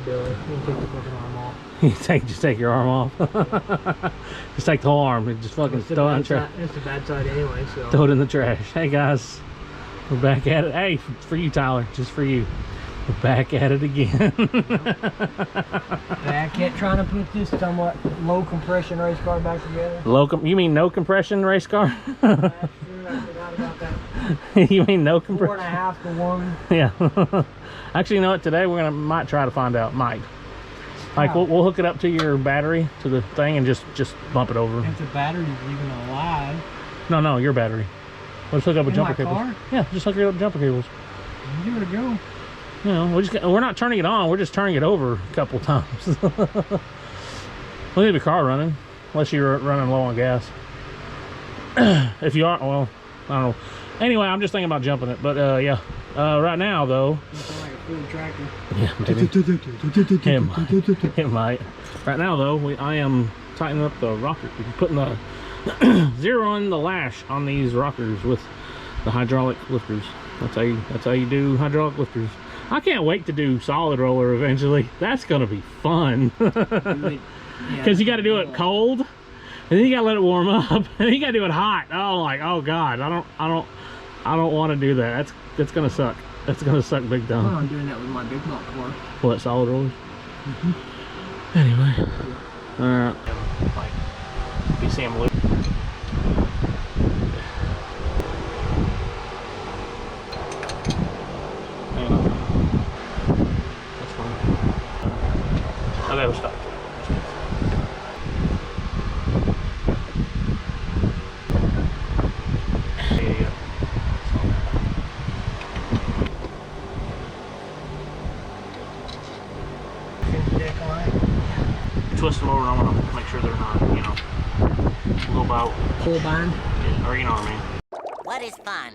Billy, you can take the fucking arm off. Just take your arm off. Just take the whole arm and just fucking throw it in the trash. It's the bad side anyway, so. Throw it in the trash. Hey guys, we're back at it. Hey, for you, Tyler, just for you. We're back at it again. Back at trying to put this somewhat low compression race car back together. You mean no compression race car? That's true, I forgot about that. You mean no compression? 4.5 to 1. Yeah. Actually, you know what? Today we're might try to find out. Might. Like we'll hook it up to your battery to the thing and just bump it over. If the battery's even alive. No, your battery. Let's hook up with jumper cables. Car? Yeah, just hook it up with jumper cables. Give it a go. You know, we're not turning it on. We're just turning it over a couple times. We'll leave the car running, unless you're running low on gas. If you are, well, I don't know. Anyway, I'm just thinking about jumping it, but yeah. Right now, though. You sound like a Ford tractor. Yeah, maybe. It might. Right now, though, I am tightening up the rocker. Putting the zeroing the lash on these rockers with the hydraulic lifters. That's how you do hydraulic lifters. I can't wait to do solid roller eventually. That's gonna be fun. Because you got to do it cold, and then you got to let it warm up, and then you got to do it hot. Oh, like, oh god, I don't want to do that. That's gonna suck. That's gonna suck big time. I'm doing that with my big block car. What, solid rollers? Anyway, like, if you see them loop. That's fine. Okay, we'll stop. Twist them over, and I want to make sure they're not, you know, a little about Full bind? Yeah, or you know what I mean. What is fun?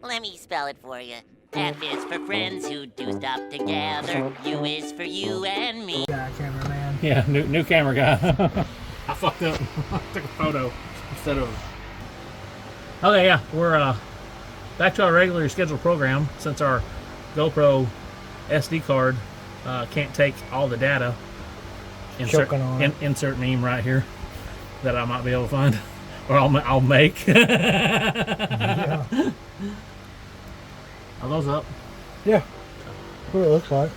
Let me spell it for you. F is for friends who do stuff together. U is for you and me. Yeah, cameraman. Yeah, new camera guy. I fucked up. I took a photo instead of. Okay, yeah, we're back to our regularly scheduled program since our GoPro SD card can't take all the data. Insert meme right here that I might be able to find, or I'll make. Yeah. Are those up? Yeah. What it looks like.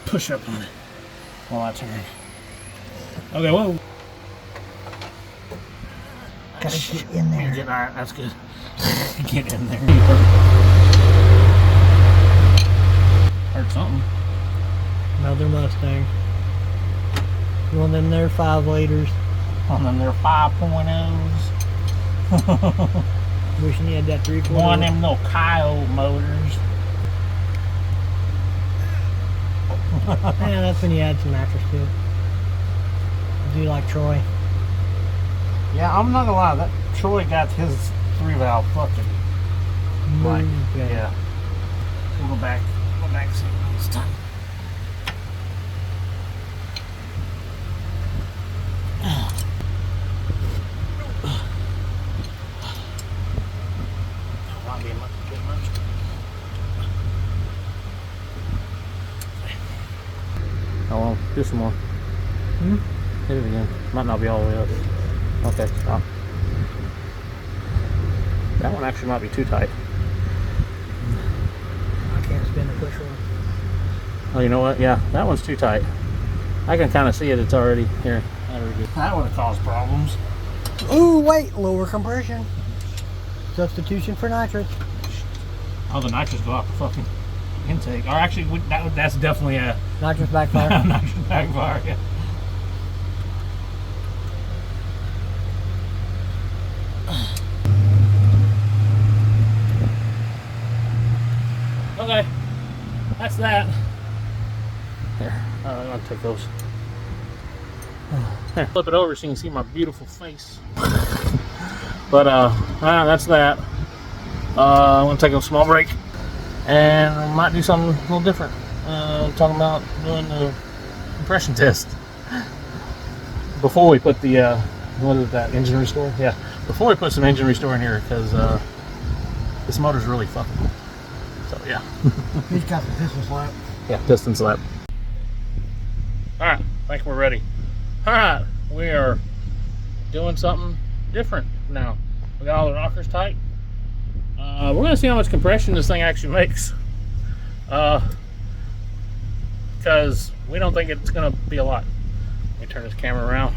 Push up on it while I turn. Okay, whoa. Gotta get in there. All right, that's good. Get in there. Heard something. Another Mustang. One of them there 5 liters. One of them there 5.0s. Wishing you had that 3/4. One of them little coyote motors. Yeah, that's when you add some mattress to it. Do you like Troy? Yeah, I'm not gonna lie, that Troy got his 3-valve fucking like, yeah. We'll go back see this time. Might be a bit much. Oh well, do some more. Hit it again. Might not be all the way up. Okay, stop. That one actually might be too tight. I can't spin the push one. Oh, you know what? Yeah, that one's too tight. I can kind of see it. It's already here. That would have caused problems. Ooh, wait, lower compression. Substitution for nitrous. Oh, the nitrous go out the fucking intake. Or actually, that's definitely a Nitrous backfire. nitrous backfire. Yeah. Okay, that's that. Here, I'm gonna take those. Here, flip it over so you can see my beautiful face. But that's that. I'm gonna take a small break, and I might do something a little different. Talking about doing the compression test before we put the what is that, engine restore? Yeah, before we put some engine restore in here, because this motor's really fucking. So yeah. He's got the piston slap. Yeah, piston slap. All right, I think we're ready. All right, we are doing something different now. We got all the rockers tight. We're gonna see how much compression this thing actually makes. Because we don't think it's gonna be a lot. Let me turn this camera around.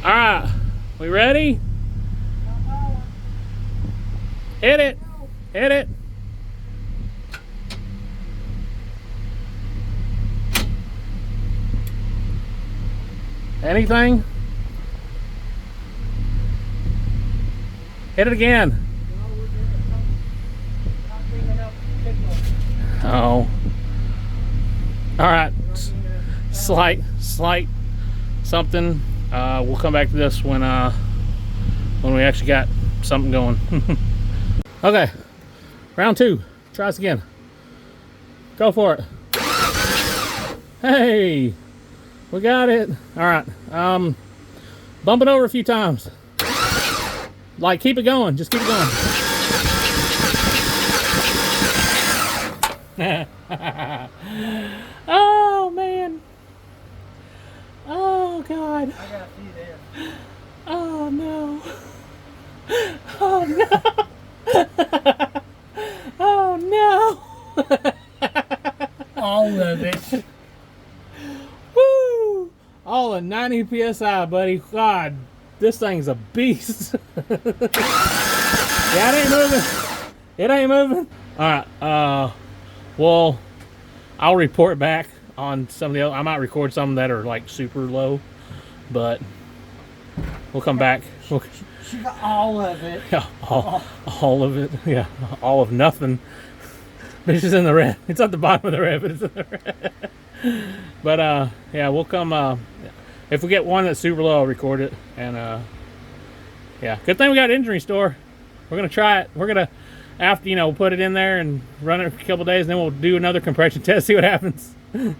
All right, we ready? Hit it, hit it. Anything? Hit it again. Oh. All right. Slight something. We'll come back to this when we actually got something going. Okay. Round 2. Try this again. Go for it. Hey. We got it. All right. Bump it over a few times. Like, keep it going. Just keep it going. Oh, man. Oh, God. I got you there. Oh, no. Oh, no. Oh, no. All of it. Woo! All at 90 PSI, buddy. God, this thing's a beast. Yeah, it ain't moving. It ain't moving. All right. Well, I'll report back on some of the other. I might record some that are like super low, but we'll come back. She got all of it. Yeah, all of it. Yeah, all of nothing. It's just in the red. It's at the bottom of the red, but it's in the red. But yeah, we'll come. If we get one that's super low, I'll record it. And yeah, good thing we got Engine Restore. We're gonna try it. We're gonna, after we'll put it in there and run it for a couple days, and then we'll do another compression test, see what happens. Hope to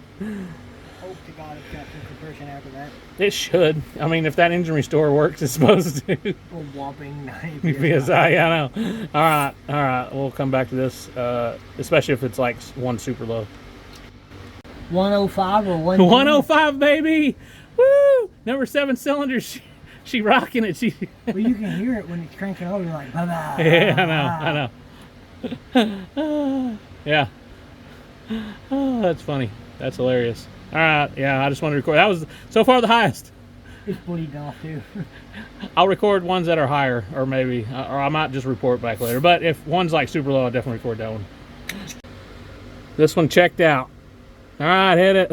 God it's got some compression after that. It should. I mean, if that Engine Restore works, it's supposed to. A whopping 90 PSI. Yeah, I know. All right. We'll come back to this, especially if it's like one super low. 105 or 1. 105, baby. Woo! Number 7 cylinders. She rocking it. She. Well, you can hear it when it's cranking over. You're like, blah, blah, Yeah, I know. Yeah. Oh, that's funny. That's hilarious. All right. Yeah, I just wanted to record. That was so far the highest. It's bleeding off too. I'll record ones that are higher, or maybe, or I might just report back later. But if one's like super low, I'll definitely record that one. This one checked out. All right, hit it.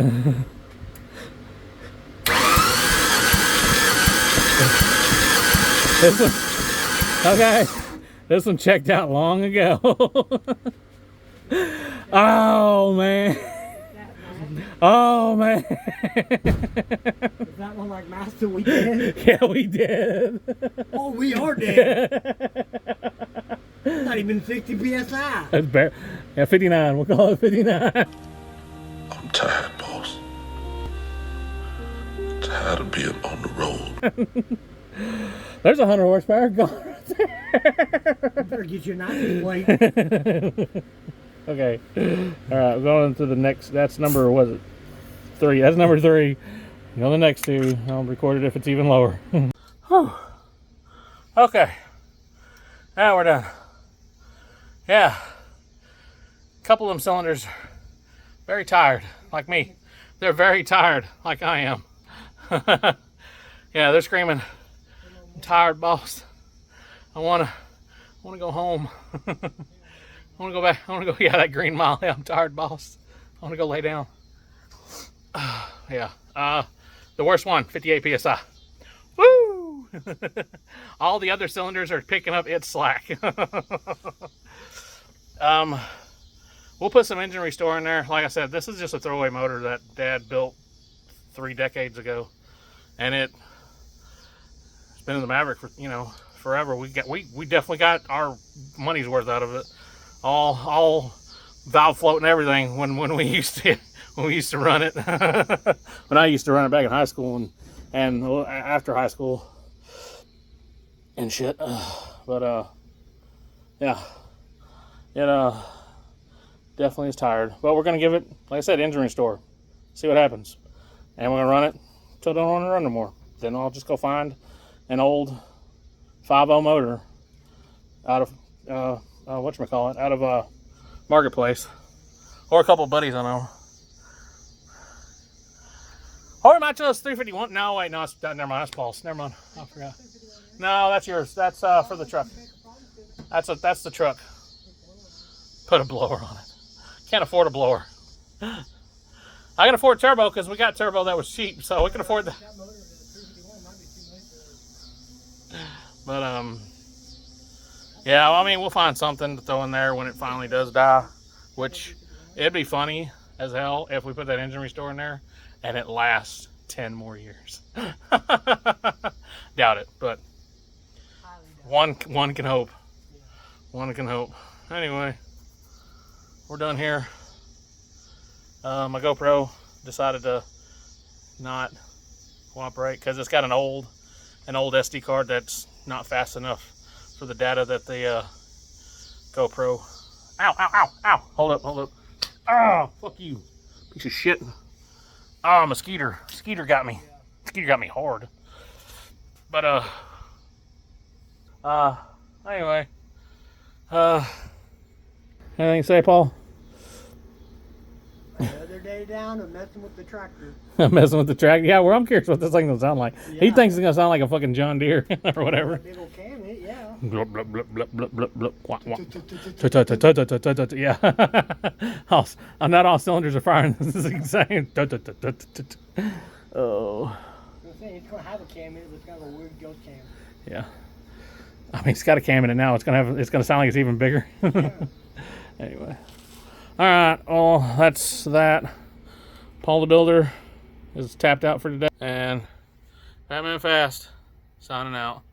This one, okay. This one checked out long ago. Oh man. Oh man. Is that one like Master we did? Yeah, we did. Oh, we are dead. Not even 60 PSI. That's bare. Yeah, 59. We'll call it 59. I'm tired, boss. Tired of being on the road. There's 100 horsepower gone right there. Better get your knife plate. Okay. All right, we're going to the next. That's number, was it 3? That's number 3. You know, the next 2. I'll record it if it's even lower. Whew. Okay. Now we're done. Yeah. A couple of them cylinders are very tired, like me. They're very tired, like I am. Yeah, they're screaming, "I'm tired, boss. I wanna go home." I want to go back. I want to go, yeah, that Green Mile. Yeah, I'm tired, boss. I want to go lay down. Yeah. The worst one, 58 PSI. Woo! All the other cylinders are picking up its slack. We'll put some Engine Restore in there. Like I said, this is just a throwaway motor that Dad built 3 decades ago. And it's been in the Maverick for, forever. We definitely got our money's worth out of it. All valve float and everything when we used to run it. When I used to run it back in high school and after high school and shit. But yeah, it Definitely is tired. But we're going to give it, like I said, engine restore. See what happens. And we're going to run it until I don't want to run no more. Then I'll just go find an old 5.0 motor out of, whatchamacallit, out of Marketplace. Or a couple of buddies I know. Or it might just 351. No, wait, no, never mind. That's Paul's. Never mind. I forgot. No, that's yours. That's for the truck. That's the truck. Put a blower on it. Can't afford a blower. I can afford turbo because we got turbo that was cheap, so we can afford that. But yeah, well, I mean, we'll find something to throw in there when it finally does die, which it'd be funny as hell if we put that engine restore in there and it lasts 10 more years. Doubt it, but one can hope. One can hope. Anyway, we're done here. My GoPro decided to not cooperate because it's got an old SD card that's not fast enough for the data that the GoPro. Ow, ow, ow, ow. Hold up. Ah, fuck you. Piece of shit. Ah, mosquito. Mosquito got me. Mosquito got me hard. But, anyway. Anything to say, Paul? Another day down of messing with the tractor. Messing with the track? Yeah, well, I'm curious what this thing's gonna sound like. Yeah. He thinks it's gonna sound like a fucking John Deere or whatever. Big old cam in it, yeah. Blup, blup, blup, blup, blup, blup, blup, quack, quack. Yeah. Not all cylinders are firing. This is insane. Oh. It's gonna have a cam in it, but it's got a weird ghost cam. Yeah. I mean, it's got a cam in it now. It's gonna sound like it's even bigger. Yeah. Anyway. All right. Well, that's that. Paul the Builder is tapped out for today, and Batman Fast signing out.